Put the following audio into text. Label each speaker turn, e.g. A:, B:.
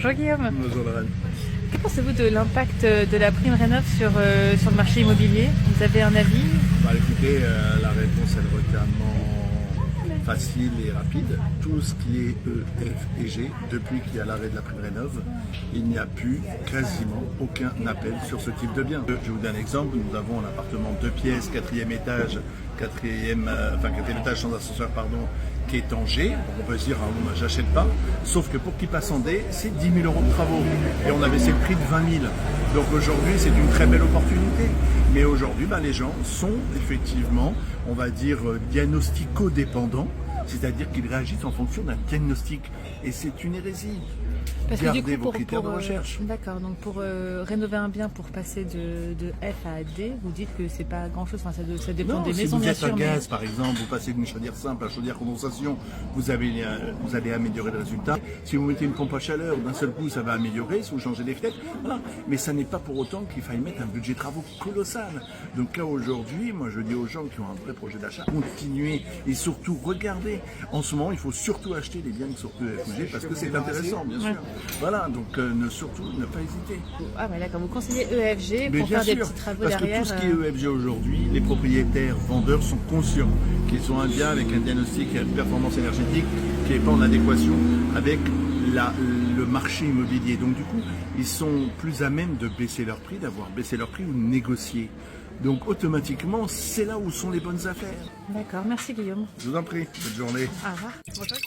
A: Bonjour Guillaume.
B: Bonjour Lorraine.
A: Que pensez-vous de l'impact de la prime Rénov sur le marché immobilier? Vous avez un avis?
B: Bah écoutez, la réponse est relativement facile et rapide. Tout ce qui est E, F et G, depuis qu'il y a l'arrêt de la prime Rénov, il n'y a plus quasiment aucun appel sur ce type de bien. Je vous donne un exemple, nous avons un appartement 2 pièces, quatrième étage sans ascenseur, qui est en G. Donc on peut se dire, ah, bon, bah, j'achète pas. Sauf que pour qu'il passe en D, c'est 10 000 euros de travaux. Et on avait le prix de 20 000. Donc aujourd'hui, c'est une très belle opportunité. Mais aujourd'hui, les gens sont effectivement, on va dire, diagnostico-dépendants. C'est-à-dire qu'ils réagissent en fonction d'un diagnostic. Et c'est une hérésie.
A: Parce que
B: Gardez
A: du coup,
B: vos critères de recherche.
A: D'accord, donc pour rénover un bien, pour passer de F à D, vous dites que c'est pas grand-chose, enfin, ça dépend
B: Non,
A: des
B: si
A: maisons,
B: vous
A: bien
B: êtes
A: sûr.
B: à gaz, par exemple, vous passez d'une chaudière simple à chaudière condensation, vous allez améliorer le résultat. Si vous mettez une pompe à chaleur, d'un seul coup, ça va améliorer. Si vous changez les fenêtres, voilà. Mais ça n'est pas pour autant qu'il faille mettre un budget de travaux colossal. Donc là, aujourd'hui, moi, je dis aux gens qui ont un vrai projet d'achat, continuez et surtout regardez. En ce moment, il faut surtout acheter les biens sur EFG parce que c'est intéressant, bien sûr. Voilà, donc surtout ne pas hésiter.
A: Ah ouais, d'accord, vous conseillez EFG
B: Mais
A: pour
B: bien
A: faire
B: sûr,
A: des petits travaux
B: parce
A: derrière.
B: que tout ce qui est EFG aujourd'hui, les propriétaires, vendeurs sont conscients qu'ils ont un bien avec un diagnostic et une performance énergétique qui n'est pas en adéquation avec le marché immobilier. Donc du coup, ils sont plus à même de baisser leur prix, d'avoir baissé leur prix ou de négocier. Donc automatiquement, c'est là où sont les bonnes affaires.
A: D'accord, merci Guillaume.
B: Je vous en prie, bonne journée.
A: Au revoir. Bonjour.